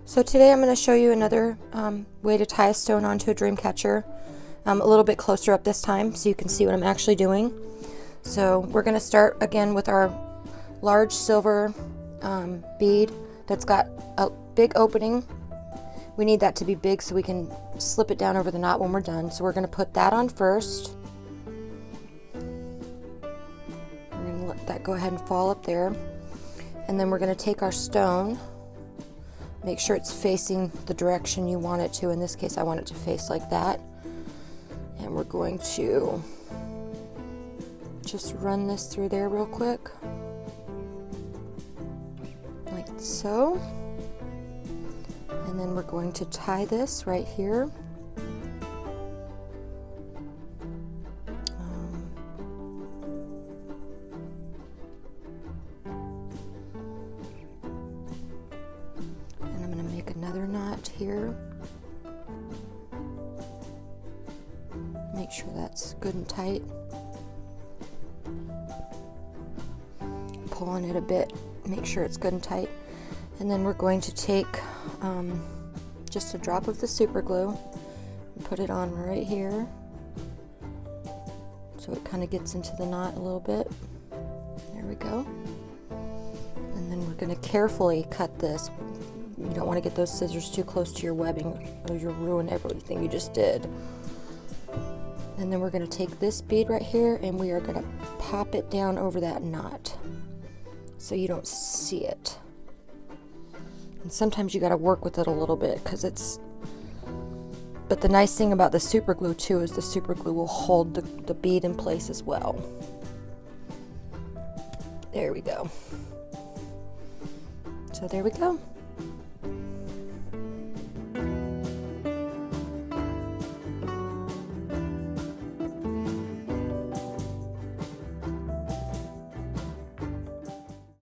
So today I'm going to show you another way to tie a stone onto a Dreamcatcher, a little bit closer up this time so you can see what I'm actually doing. So we're going to start again with our large silver bead that's got a big opening. We need that to be big so we can slip it down over the knot when we're done. So we're going to put that on first. We're going to let that go ahead and fall up there. And then we're going to take our stone. Make sure it's facing the direction you want it to. In this case, I want it to face like that. And we're going to just run this through there real quick. Like so. And then we're going to tie this right here. Another knot here. Make sure that's good and tight. Pull on it a bit, make sure it's good and tight. And then we're going to take just a drop of the super glue and put it on right here so it kind of gets into the knot a little bit. There we go. And then we're going to carefully cut this. You don't want to get those scissors too close to your webbing or you'll ruin everything you just did. And then we're going to take this bead right here and we are going to pop it down over that knot so you don't see it. And sometimes you got to work with it a little bit because but the nice thing about the super glue too is the super glue will hold the bead in place as well. There we go. So there we go.